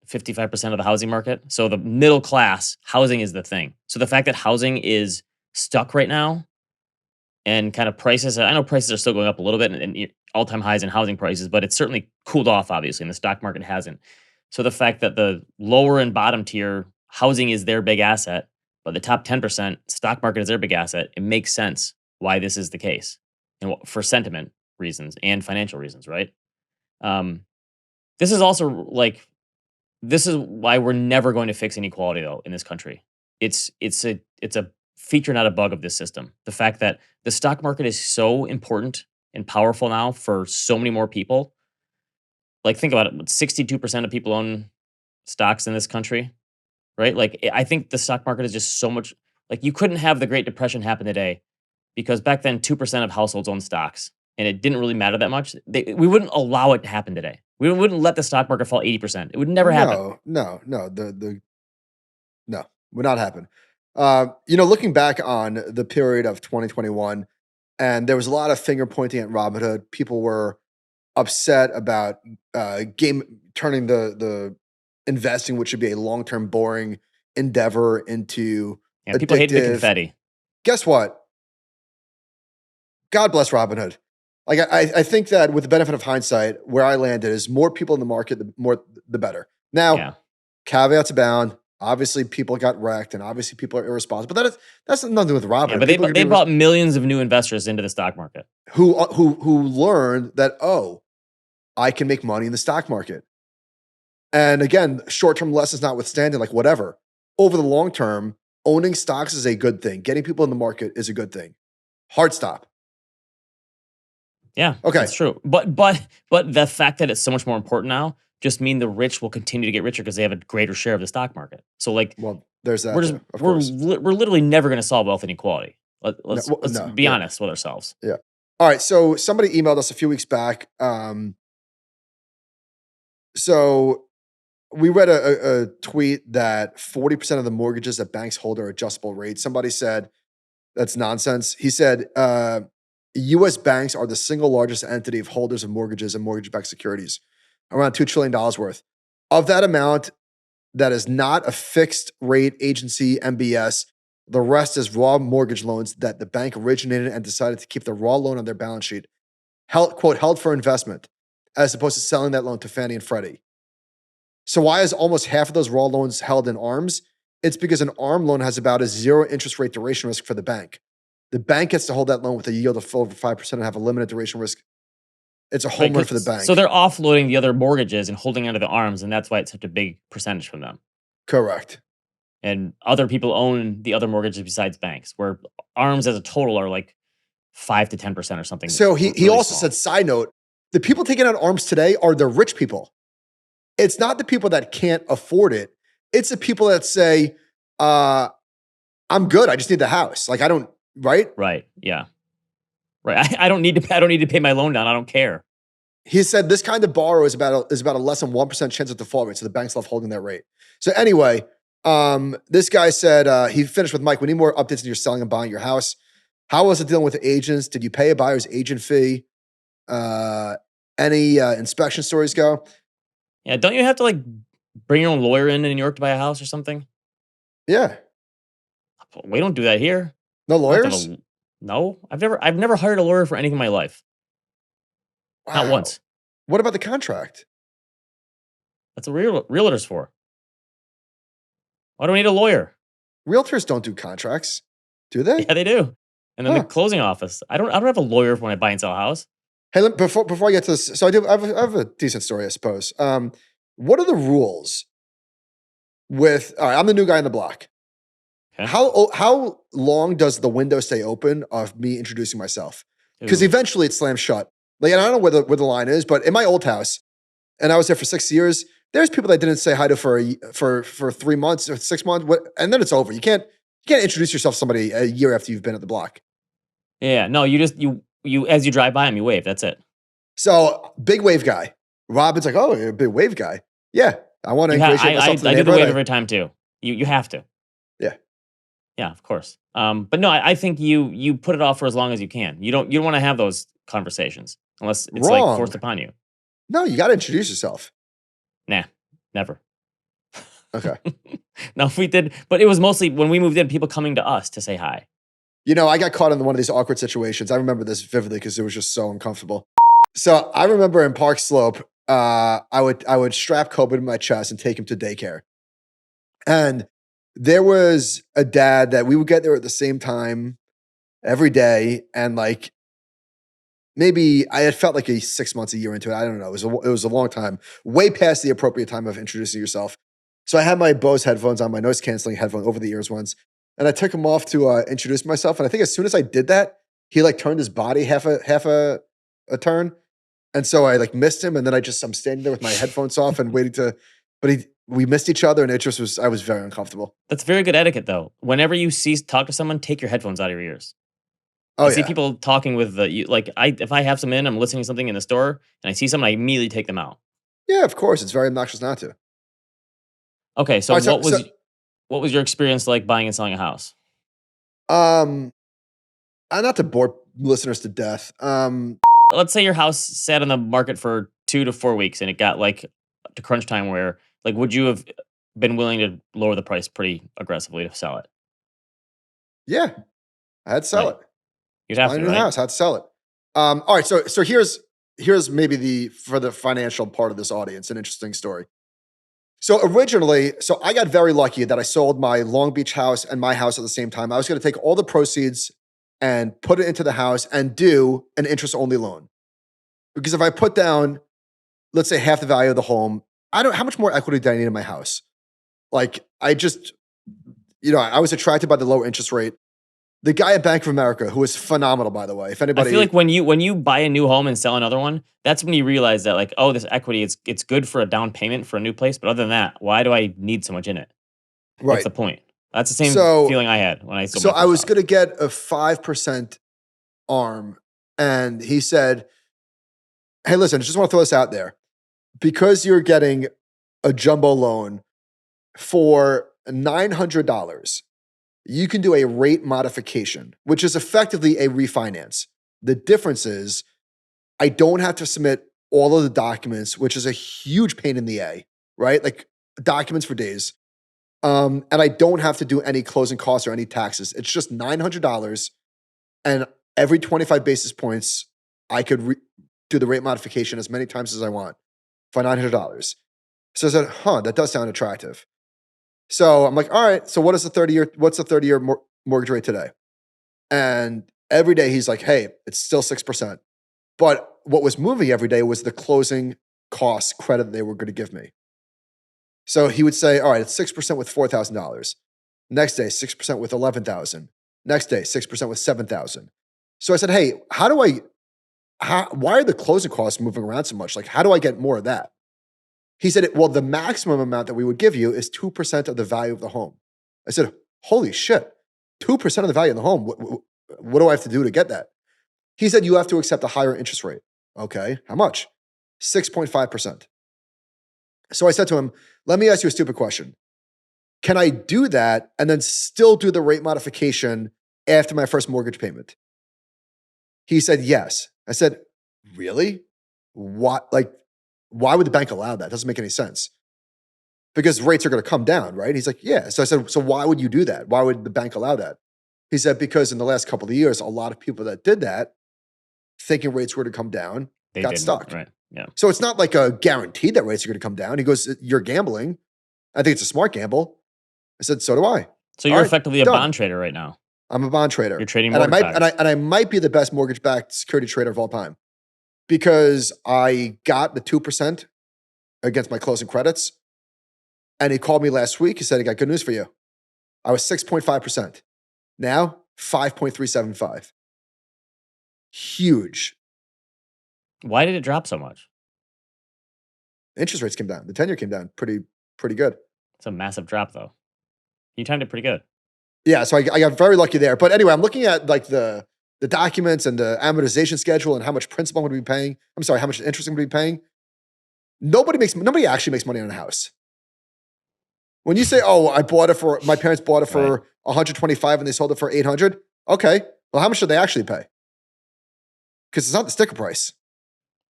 Speaker 2: 55% of the housing market. So the middle class, housing is the thing. So the fact that housing is stuck right now and kind of prices, I know prices are still going up a little bit and all-time highs in housing prices, but it's certainly cooled off, obviously, and the stock market hasn't. So the fact that the lower and bottom tier housing is their big asset, but the top 10% stock market is their big asset, it makes sense why this is the case and for sentiment reasons and financial reasons, right? This is also like, this is why we're never going to fix inequality though in this country. It's a feature, not a bug of this system. The fact that the stock market is so important and powerful now for so many more people. Like think about it, 62% of people own stocks in this country, right? Like I think the stock market is just so much, like you couldn't have the Great Depression happen today because back then 2% of households owned stocks and it didn't really matter that much. We wouldn't allow it to happen today. We wouldn't let the stock market fall 80%. It would never happen.
Speaker 1: No, would not happen. Looking back on the period of 2021, and there was a lot of finger pointing at Robinhood. People were upset about turning the investing, which should be a long-term boring endeavor, into
Speaker 2: people hate the
Speaker 1: addictive.
Speaker 2: confetti.
Speaker 1: Guess what? God bless Robinhood. Like I think that with the benefit of hindsight, where I landed is more people in the market, the better. Now, caveats abound. Obviously, people got wrecked, and obviously, people are irresponsible. But that's nothing to do with Robinhood.
Speaker 2: Yeah, but they brought millions of new investors into the stock market
Speaker 1: who learned that, oh, I can make money in the stock market. And again, short-term lessons notwithstanding, like whatever. Over the long term, owning stocks is a good thing. Getting people in the market is a good thing. Hard stop.
Speaker 2: Yeah,
Speaker 1: okay,
Speaker 2: that's true. But the fact that it's so much more important now just mean the rich will continue to get richer because they have a greater share of the stock market. So like,
Speaker 1: well, there's that.
Speaker 2: We're literally never going to solve wealth inequality. Let's be honest with ourselves.
Speaker 1: Yeah. All right. So somebody emailed us a few weeks back. So we read a tweet that 40% of the mortgages that banks hold are adjustable rate. Somebody said that's nonsense. He said U.S. banks are the single largest entity of holders of mortgages and mortgage-backed securities, around $2 trillion worth. Of that amount that is not a fixed rate agency MBS, the rest is raw mortgage loans that the bank originated and decided to keep the raw loan on their balance sheet, held for investment, as opposed to selling that loan to Fannie and Freddie. So why is almost half of those raw loans held in ARMs? It's because an ARM loan has about a zero interest rate duration risk for the bank. The bank gets to hold that loan with a yield of over 5% and have a limited duration risk. It's a home run for the bank.
Speaker 2: So they're offloading the other mortgages and holding onto the ARMs, and that's why it's such a big percentage from them.
Speaker 1: Correct.
Speaker 2: And other people own the other mortgages besides banks, where ARMs as a total are like 5 to 10% or something.
Speaker 1: So he also said, side note, the people taking out ARMs today are the rich people. It's not the people that can't afford it. It's the people that say, I'm good. I just need the house. Like I don't, right?
Speaker 2: Right. Yeah. Right. I don't need to pay my loan down. I don't care.
Speaker 1: He said this kind of borrow is about a less than 1% chance of default rate. So the banks love holding that rate. So anyway, this guy said, he finished with Mike, we need more updates on your selling and buying your house. How was it dealing with the agents? Did you pay a buyer's agent fee? Any inspection stories go?
Speaker 2: Yeah. Don't you have to like bring your own lawyer in New York to buy a house or something?
Speaker 1: Yeah.
Speaker 2: We don't do that here.
Speaker 1: No lawyers?
Speaker 2: No. I've never hired a lawyer for anything in my life. Wow. Not once.
Speaker 1: What about the contract?
Speaker 2: That's what realtor's for. Why do we need a lawyer?
Speaker 1: Realtors don't do contracts, do they?
Speaker 2: Yeah, they do. And then the closing office. I don't have a lawyer when I buy and sell a house.
Speaker 1: Hey, before I get to this, so I have a decent story, I suppose. What are the rules with? All right, I'm the new guy on the block. Okay. How long does the window stay open of me introducing myself? Because eventually it slams shut. Like, and I don't know where the line is, but in my old house, and I was there for 6 years, there's people that didn't say hi to for 3 months or 6 months, and then it's over. You can't introduce yourself to somebody a year after you've been at the block.
Speaker 2: Yeah, no, you just you as you drive by them, you wave. That's it.
Speaker 1: So big wave guy. Robin's like, oh, you're a big wave guy. Yeah, I want to ingratiate myself to the neighborhood.
Speaker 2: I do the wave every time too. You have to.
Speaker 1: Yeah.
Speaker 2: Yeah, of course. But no, I think you put it off for as long as you can. You don't want to have those conversations unless it's like forced upon you.
Speaker 1: No, you got to introduce yourself.
Speaker 2: Nah, never.
Speaker 1: Okay.
Speaker 2: No, we did, but it was mostly when we moved in, people coming to us to say hi.
Speaker 1: You know, I got caught in one of these awkward situations. I remember this vividly because it was just so uncomfortable. So I remember in Park Slope, I would strap Kobe to my chest and take him to daycare. And there was a dad that we would get there at the same time every day. And like, maybe I had felt like 6 months, a year into it. I don't know. It was a long time, way past the appropriate time of introducing yourself. So I had my Bose headphones on, my noise canceling headphone over the ears once. And I took him off to introduce myself. And I think as soon as I did that, he like turned his body half a turn. And so I like missed him. And then I'm standing there with my headphones off and waiting we missed each other. And I was very uncomfortable.
Speaker 2: That's very good etiquette though. Whenever you talk to someone, take your headphones out of your ears.
Speaker 1: Oh,
Speaker 2: I see people talking with if I have some I'm listening to something in the store and I see something, I immediately take them out.
Speaker 1: Yeah, of course. It's very obnoxious not to.
Speaker 2: Okay. So what was your experience like buying and selling a house?
Speaker 1: Not to bore listeners to death.
Speaker 2: Let's say your house sat on the market for 2 to 4 weeks and it got like to crunch time where like, would you have been willing to lower the price pretty aggressively to sell it.
Speaker 1: Yeah, I had to sell it.
Speaker 2: You'd have to,
Speaker 1: Buy a new
Speaker 2: right?
Speaker 1: house, I had to sell it. All right, so here's maybe for the financial part of this audience, an interesting story. So originally, I got very lucky that I sold my Long Beach house and my house at the same time. I was going to take all the proceeds and put it into the house and do an interest-only loan. Because if I put down, let's say, half the value of the home, how much more equity do I need in my house? Like, I just, I was attracted by the low interest rate. The guy at Bank of America, who was phenomenal, by the way. If anybody,
Speaker 2: I feel like when you buy a new home and sell another one, that's when you realize that, like, oh, this equity, it's good for a down payment for a new place, but other than that, why do I need so much in it?
Speaker 1: Right.
Speaker 2: What's the point? That's the same feeling I had when I sold.
Speaker 1: So I was going to get a 5% ARM, and he said, "Hey, listen, I just want to throw this out there, because you're getting a jumbo loan for $900." You can do a rate modification, which is effectively a refinance. The difference is I don't have to submit all of the documents, which is a huge pain in the A, right? Like documents for days. And I don't have to do any closing costs or any taxes. It's just $900. And every 25 basis points, I could do the rate modification as many times as I want for $900. So I said, that does sound attractive. So I'm like, all right, so what's the 30-year mortgage rate today? And every day he's like, hey, it's still 6%. But what was moving every day was the closing cost credit they were going to give me. So he would say, all right, it's 6% with $4,000. Next day, 6% with $11,000. Next day, 6% with $7,000. So I said, hey, why are the closing costs moving around so much? Like, how do I get more of that? He said, well, the maximum amount that we would give you is 2% of the value of the home. I said, holy shit, 2% of the value of the home. What do I have to do to get that? He said, you have to accept a higher interest rate. Okay, how much? 6.5%. So I said to him, let me ask you a stupid question. Can I do that and then still do the rate modification after my first mortgage payment? He said, yes. I said, really? What? Like, why would the bank allow that? It doesn't make any sense. Because rates are going to come down, right? He's like, yeah. So I said, so why would you do that? Why would the bank allow that? He said, because in the last couple of years, a lot of people that did that, thinking rates were to come down, got stuck.
Speaker 2: Right. Yeah.
Speaker 1: So it's not like a guarantee that rates are going to come down. He goes, you're gambling. I think it's a smart gamble. I said, so do I.
Speaker 2: So you're effectively a bond trader right now.
Speaker 1: I'm a bond trader.
Speaker 2: You're trading mortgage
Speaker 1: and I might be the best mortgage-backed security trader of all time, because I got the 2% against my closing credits. And he called me last week. He said, I got good news for you. I was 6.5%. Now, 5.375. Huge.
Speaker 2: Why did it drop so much?
Speaker 1: Interest rates came down. The 10-year came down pretty good.
Speaker 2: It's a massive drop, though. You timed it pretty good.
Speaker 1: Yeah, so I got very lucky there. But anyway, I'm looking at like the documents and the amortization schedule and how much principal I'm going to be paying. I'm sorry, how much interest I'm going to be paying. Nobody actually makes money on a house. When you say, oh, my parents bought it for 125 and they sold it for 800. Okay, well, how much did they actually pay? Because it's not the sticker price.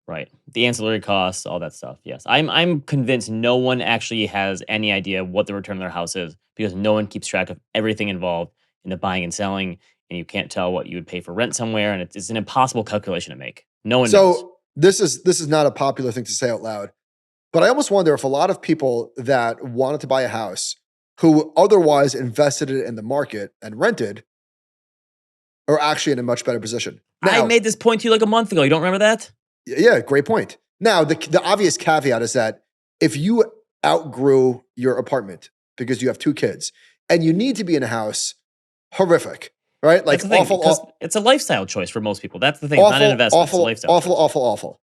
Speaker 2: Right. The ancillary costs, all that stuff. Yes. I'm convinced no one actually has any idea what the return of their house is, because no one keeps track of everything involved in the buying and selling, and you can't tell what you would pay for rent somewhere, and it's an impossible calculation to make. No one knows.
Speaker 1: So this is not a popular thing to say out loud, but I almost wonder if a lot of people that wanted to buy a house who otherwise invested it in the market and rented are actually in a much better position.
Speaker 2: Now, I made this point to you like a month ago. You don't remember that?
Speaker 1: Yeah, great point. Now, the obvious caveat is that if you outgrew your apartment because you have 2 kids and you need to be in a house, horrific, right? Like awful.
Speaker 2: It's a lifestyle choice for most people. That's the thing. It's not an investment. It's a lifestyle
Speaker 1: awful.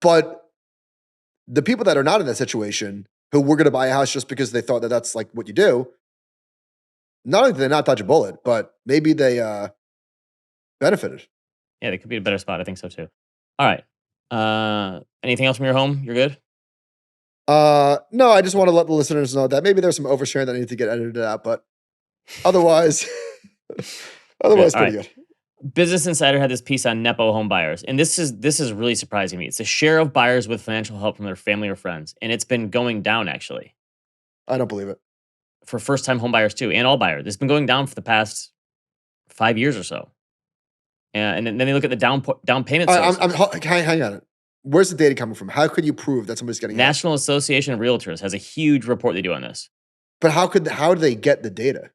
Speaker 1: But the people that are not in that situation, who were going to buy a house just because they thought that that's like what you do, not only did they not dodge a bullet, but maybe they benefited.
Speaker 2: Yeah, they could be in a better spot. I think so too. All right. Anything else from your home? You're good?
Speaker 1: No, I just want to let the listeners know that maybe there's some oversharing that needs to get edited out, but otherwise, pretty good.
Speaker 2: Business Insider had this piece on Nepo home buyers, and this is really surprising me. It's a share of buyers with financial help from their family or friends, and it's been going down actually.
Speaker 1: I don't believe it.
Speaker 2: For first-time home buyers too, and all buyers. It's been going down for the past 5 years or so. And then they look at the down payment sources.
Speaker 1: Hang on. Where's the data coming from? How could you prove that somebody's getting
Speaker 2: National Association of Realtors has a huge report they do on this.
Speaker 1: But how do they get the data?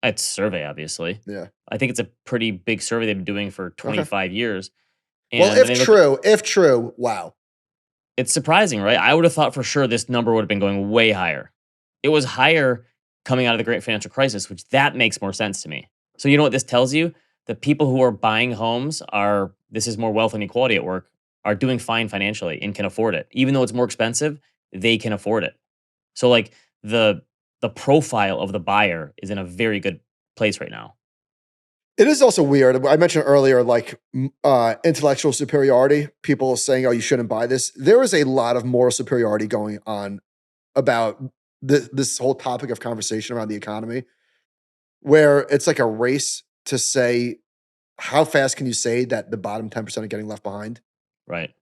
Speaker 2: It's a survey, obviously.
Speaker 1: Yeah.
Speaker 2: I think it's a pretty big survey they've been doing for 25 years.
Speaker 1: And well, if true, wow.
Speaker 2: It's surprising, right? I would have thought for sure this number would have been going way higher. It was higher coming out of the great financial crisis, which that makes more sense to me. So you know what this tells you? The people who are buying homes this is more wealth inequality at work, are doing fine financially and can afford it. Even though it's more expensive, they can afford it. So like the profile of the buyer is in a very good place right now.
Speaker 1: It is also weird. I mentioned earlier, like intellectual superiority, people saying, oh, you shouldn't buy this. There is a lot of moral superiority going on about this whole topic of conversation around the economy, where it's like a race to say, how fast can you say that the bottom 10% are getting left behind?
Speaker 2: Right.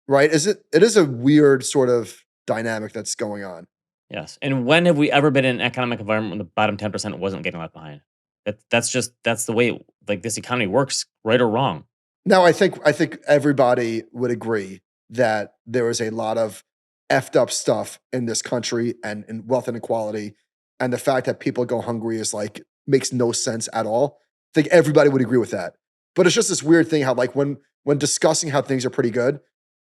Speaker 1: Right. It is a weird sort of dynamic that's going on.
Speaker 2: Yes. And when have we ever been in an economic environment when the bottom 10% wasn't getting left behind? That's the way like this economy works, right or wrong.
Speaker 1: Now, I think everybody would agree that there is a lot of effed up stuff in this country and in wealth inequality, and the fact that people go hungry is like makes no sense at all. I think everybody would agree with that. But it's just this weird thing how like when discussing how things are pretty good,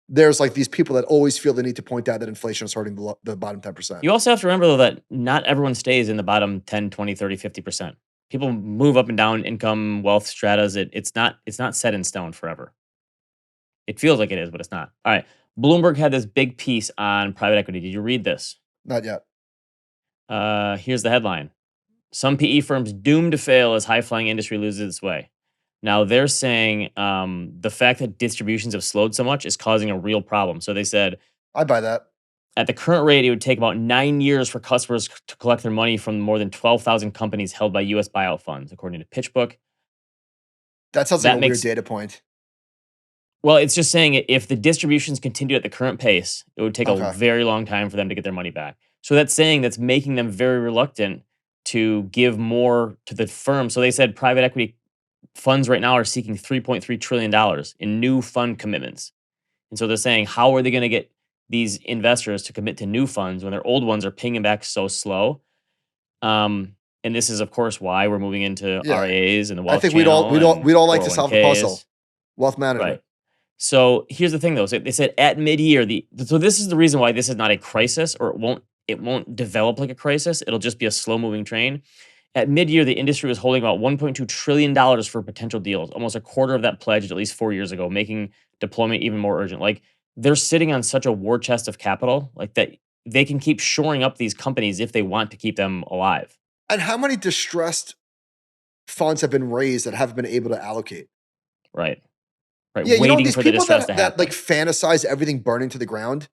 Speaker 1: there's like these people that always feel the need to point out that inflation is hurting the bottom 10%.
Speaker 2: You also have to remember though that not everyone stays in the bottom 10, 20, 30, 50%. People move up and down income, wealth stratas. It's not set in stone forever. It feels like it is, but it's not. All right. Bloomberg had this big piece on private equity. Did you read this?
Speaker 1: Not yet.
Speaker 2: Here's the headline. Some PE firms doomed to fail as high-flying industry loses its way. Now, they're saying the fact that distributions have slowed so much is causing a real problem. So they said,
Speaker 1: I buy that.
Speaker 2: At the current rate, it would take about 9 years for customers to collect their money from more than 12,000 companies held by U.S. buyout funds, according to PitchBook.
Speaker 1: That sounds like a weird data point.
Speaker 2: Well, it's just saying if the distributions continue at the current pace, it would take a very long time for them to get their money back. So that's making them very reluctant to give more to the firm. So they said private equity funds right now are seeking $3.3 trillion in new fund commitments. And so they're saying, how are they going to get these investors to commit to new funds when their old ones are paying back so slow? And this is, of course, why we're moving into RIAs and the wealth.
Speaker 1: I think we'd all like to solve the puzzle. Wealth management.
Speaker 2: Right. So here's the thing, though. So they said at mid-year, so this is the reason why this is not a crisis, or it won't develop like a crisis. It'll just be a slow-moving train. At mid-year, the industry was holding about $1.2 trillion for potential deals, almost a quarter of that pledged at least 4 years ago, making deployment even more urgent. Like, they're sitting on such a war chest of capital, like that they can keep shoring up these companies if they want to keep them alive.
Speaker 1: And how many distressed funds have been raised that haven't been able to allocate?
Speaker 2: Right. Right.
Speaker 1: Yeah,
Speaker 2: waiting
Speaker 1: these
Speaker 2: for the
Speaker 1: people
Speaker 2: distress
Speaker 1: that like fantasize everything burning to the ground.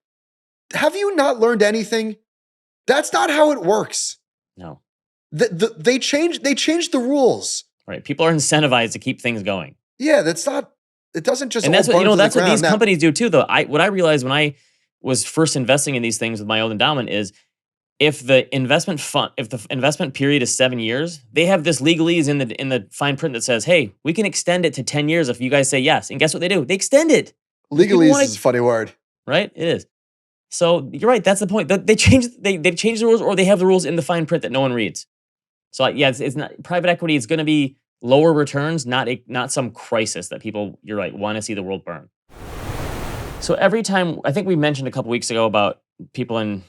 Speaker 1: Have you not learned anything? That's not how it works.
Speaker 2: No.
Speaker 1: They changed the rules.
Speaker 2: Right. People are incentivized to keep things going.
Speaker 1: Yeah, that's not. It doesn't just.
Speaker 2: And that's what that's what these companies do too. Though what I realized when I was first investing in these things with my old endowment is, if the investment period is 7 years, they have this legalese in the fine print that says, "Hey, we can extend it to 10 years if you guys say yes." And guess what they do? They extend it.
Speaker 1: Legalese is a funny word,
Speaker 2: right? It is. So you're right. That's the point. They change the rules, or they have the rules in the fine print that no one reads. So yeah, it's not private equity. It's going to be lower returns, not some crisis that people, you're right, want to see the world burn. So every time, I think we mentioned a couple weeks ago about people in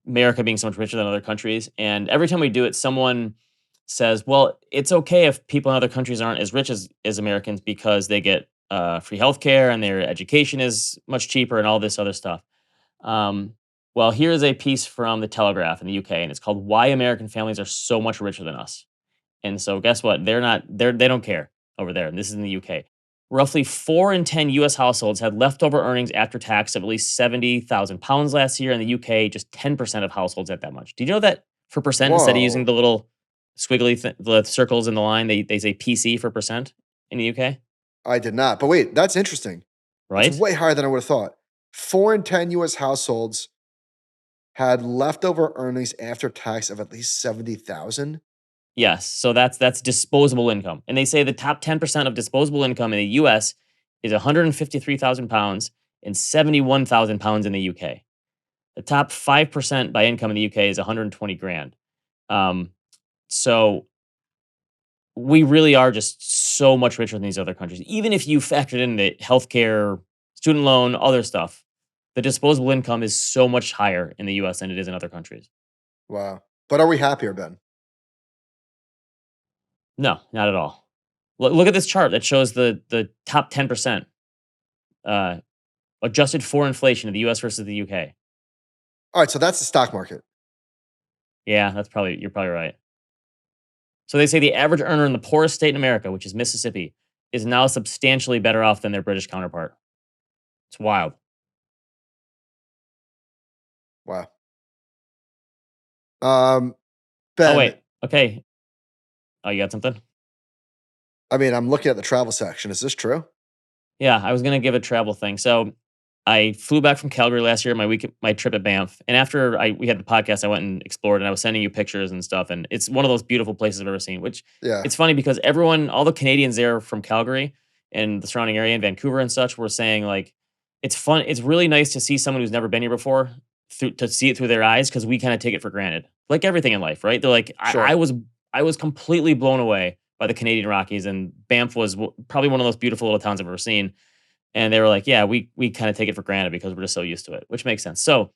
Speaker 2: America being so much richer than other countries, and every time we do it, someone says, well, it's okay if people in other countries aren't as rich as Americans because they get free healthcare and their education is much cheaper and all this other stuff. Well, here's a piece from The Telegraph in the UK, and it's called "Why American Families Are So Much Richer Than Us." And so guess what? They don't care over there. And this is in the UK. Roughly 4 in 10 US households had leftover earnings after tax of at least £70,000 last year. In the UK, just 10% of households had that much. Do you know that for percent, instead of using the little squiggly the circles in the line, they say PC for percent in the UK?
Speaker 1: I did not. But wait, that's interesting.
Speaker 2: Right?
Speaker 1: It's way higher than I would have thought. 4 in 10 US households had leftover earnings after tax of at least 70,000.
Speaker 2: Yes. So that's disposable income. And they say the top 10% of disposable income in the US is 153,000 pounds and 71,000 pounds in the UK. The top 5% by income in the UK is 120 grand. So we really are just so much richer than these other countries. Even if you factored in the healthcare, student loan, other stuff, the disposable income is so much higher in the US than it is in other countries.
Speaker 1: Wow. But are we happier, Ben?
Speaker 2: No, not at all. Look at this chart that shows the top 10% uh, adjusted for inflation in the US versus the UK.
Speaker 1: All right, so that's the stock market.
Speaker 2: Yeah, you're probably right. So they say the average earner in the poorest state in America, which is Mississippi, is now substantially better off than their British counterpart. It's wild.
Speaker 1: Wow.
Speaker 2: Oh
Speaker 1: Ben,
Speaker 2: wait, okay. Oh, you got something?
Speaker 1: I mean, I'm looking at the travel section. Is this true?
Speaker 2: Yeah, I was gonna give a travel thing. So I flew back from Calgary last year, my trip at Banff, and after we had the podcast, I went and explored, and I was sending you pictures and stuff, and it's one of those beautiful places I've ever seen. Which
Speaker 1: Yeah.
Speaker 2: it's funny because all the Canadians there from Calgary and the surrounding area and Vancouver and such were saying like it's fun. It's really nice to see someone who's never been here before to see it through their eyes because we kind of take it for granted, like everything in life, right? They're like
Speaker 1: Sure.
Speaker 2: I was completely blown away by the Canadian Rockies, and Banff was probably one of those beautiful little towns I've ever seen. And they were like, yeah, we kind of take it for granted because we're just so used to it, which makes sense. So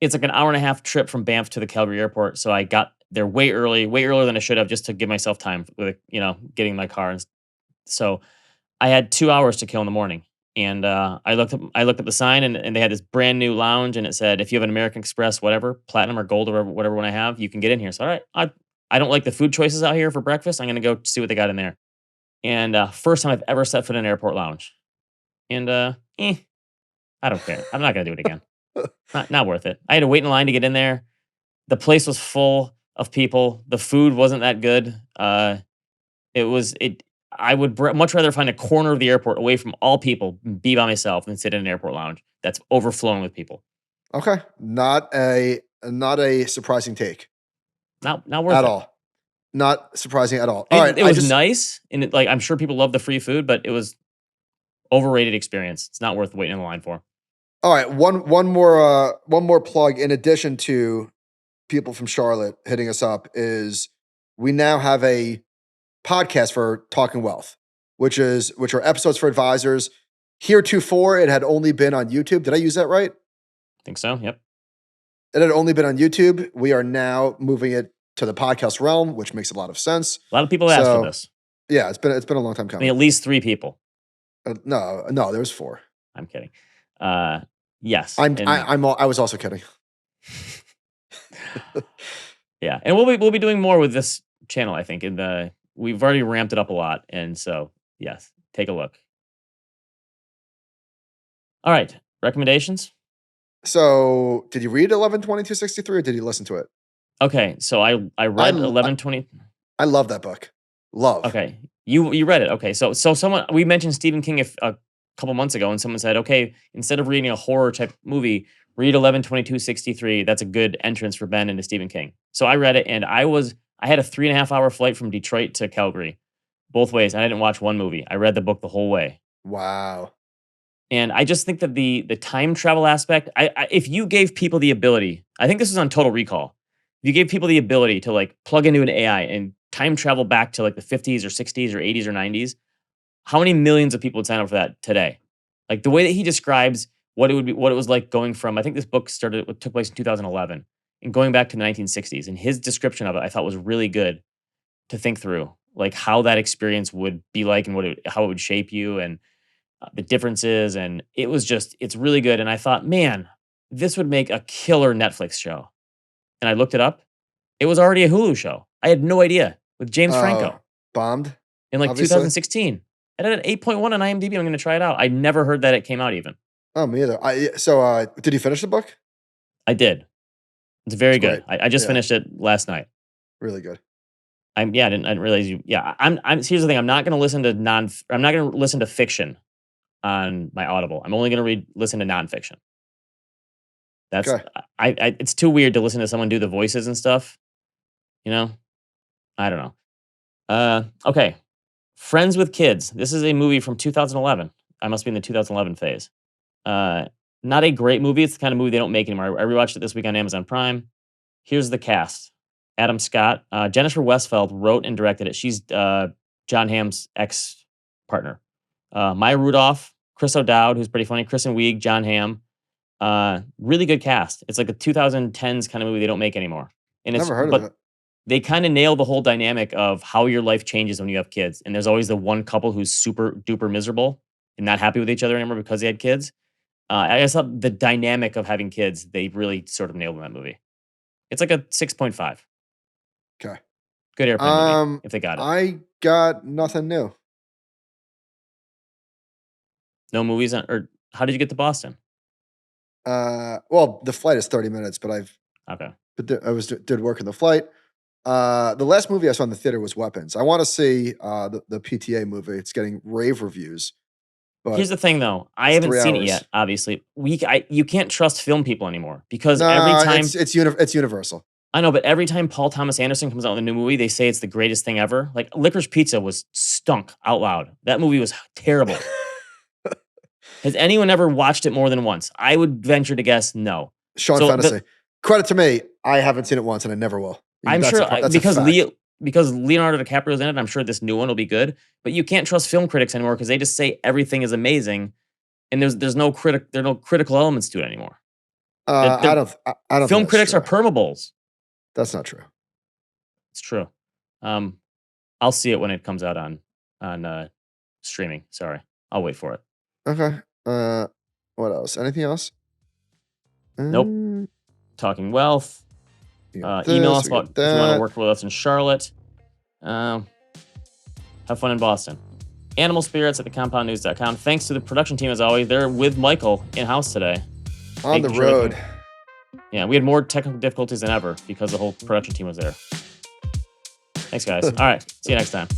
Speaker 2: it's like an hour and a half trip from Banff to the Calgary airport. So I got there way earlier than I should have, just to give myself time with, getting my car. And so I had 2 hours to kill in the morning. And I looked up the sign, and they had this brand new lounge, and it said, if you have an American Express, whatever, platinum or gold or whatever one I have, you can get in here. So all right, I don't like the food choices out here for breakfast. I'm going to go see what they got in there. And first time I've ever set foot in an airport lounge. And I don't care. I'm not gonna do it again. Not worth it. I had to wait in line to get in there. The place was full of people. The food wasn't that good. It was it. I would much rather find a corner of the airport away from all people, be by myself, than sit in an airport lounge that's overflowing with people.
Speaker 1: Okay. Not a surprising take.
Speaker 2: Not worth
Speaker 1: at
Speaker 2: it
Speaker 1: all. Not surprising at all.
Speaker 2: I mean,
Speaker 1: All right.
Speaker 2: it was nice, and I'm sure people love the free food, but it was overrated experience. It's not worth waiting in the line for.
Speaker 1: All right, one more plug in addition to people from Charlotte hitting us up is we now have a podcast for Talking Wealth, which are episodes for advisors. Heretofore, it had only been on YouTube. Did I use that right?
Speaker 2: I think so. Yep.
Speaker 1: It had only been on YouTube. We are now moving it to the podcast realm, which makes a lot of sense.
Speaker 2: A lot of people asked for this.
Speaker 1: Yeah, it's been a long time coming.
Speaker 2: I mean, at least 3 people.
Speaker 1: No, there was 4.
Speaker 2: I'm kidding. Yes.
Speaker 1: I was also kidding.
Speaker 2: Yeah, and we'll be doing more with this channel, I think. We've already ramped it up a lot, and so yes, take a look. All right, recommendations.
Speaker 1: So, did you read 11/22/63 or did you listen to it?
Speaker 2: Okay, so I read 11/20.
Speaker 1: I love that book. Love.
Speaker 2: Okay, you read it. Okay, so we mentioned Stephen King a couple months ago, and someone said, okay, instead of reading a horror type movie, read 11/22/63. That's a good entrance for Ben into Stephen King. So I read it, and I had a 3.5-hour flight from Detroit to Calgary, both ways. And I didn't watch one movie. I read the book the whole way.
Speaker 1: Wow.
Speaker 2: And I just think that the time travel aspect, if you gave people the ability, I think this is on Total Recall. If you gave people the ability to like plug into an AI and time travel back to like the 50s or 60s or 80s or 90s, how many millions of people would sign up for that today? Like the way that he describes what it was like going from, I think this book took place in 2011 and going back to the 1960s. And his description of it, I thought was really good to think through, like how that experience would be like and how it would shape you and the differences. And it's really good. And I thought, man, this would make a killer Netflix show. And I looked it up. It was already a Hulu show. I had no idea, with James Franco.
Speaker 1: Bombed?
Speaker 2: In like
Speaker 1: obviously.
Speaker 2: 2016. It had an 8.1 on IMDb. I'm going to try it out. I never heard that it came out even.
Speaker 1: Oh, me either. Did you finish the book?
Speaker 2: I did. It's very good.
Speaker 1: Great.
Speaker 2: I just finished it last night.
Speaker 1: Really good.
Speaker 2: I didn't realize you. Yeah, here's the thing. I'm not going to listen to fiction on my Audible. I'm only going to listen to nonfiction. That's
Speaker 1: Okay.
Speaker 2: it's too weird to listen to someone do the voices and stuff. You know, I don't know. Okay, Friends with Kids. This is a movie from 2011. I must be in the 2011 phase. Not a great movie. It's the kind of movie they don't make anymore. I rewatched it this week on Amazon Prime. Here's the cast: Adam Scott, Jennifer Westfeldt wrote and directed it. She's John Hamm's ex partner. Maya Rudolph, Chris O'Dowd, who's pretty funny, Kristen Wiig, John Hamm. Really good cast. It's like a 2010s kind of movie they don't make anymore. And
Speaker 1: Never heard of it.
Speaker 2: They kind of nail the whole dynamic of how your life changes when you have kids. And there's always the one couple who's super duper miserable and not happy with each other anymore because they had kids. I guess the dynamic of having kids, they really sort of nailed in that movie. It's like a 6.5.
Speaker 1: Okay.
Speaker 2: Good airplane movie, if they got it.
Speaker 1: I got nothing new.
Speaker 2: No movies or how did you get to Boston?
Speaker 1: Well, the flight is 30 minutes, but I did work in the flight. The last movie I saw in the theater was Weapons. I want to see the PTA movie. It's getting rave reviews. But
Speaker 2: here's the thing, though. I haven't seen it yet. Obviously, you can't trust film people anymore because every time
Speaker 1: it's universal.
Speaker 2: I know, but every time Paul Thomas Anderson comes out with a new movie, they say it's the greatest thing ever. Like Licorice Pizza was stunk out loud. That movie was terrible. Has anyone ever watched it more than once? I would venture to guess no.
Speaker 1: Sean Fantasy. Credit to me, I haven't seen it once, and I never will.
Speaker 2: I'm sure because Leonardo DiCaprio's in it, I'm sure this new one will be good. But you can't trust film critics anymore because they just say everything is amazing, and there's no critical elements to it anymore.
Speaker 1: I don't.
Speaker 2: Film critics are permables.
Speaker 1: That's not true.
Speaker 2: It's true. I'll see it when it comes out on streaming. Sorry, I'll wait for it.
Speaker 1: Okay. What else? Anything else?
Speaker 2: Nope. Talking Wealth. Email us about if you want to work with us in Charlotte. Have fun in Boston. Animal Spirits at thecompoundnews.com. Thanks to the production team as always. They're with Michael in-house today.
Speaker 1: On the road.
Speaker 2: Yeah, we had more technical difficulties than ever because the whole production team was there. Thanks, guys. All right. See you next time.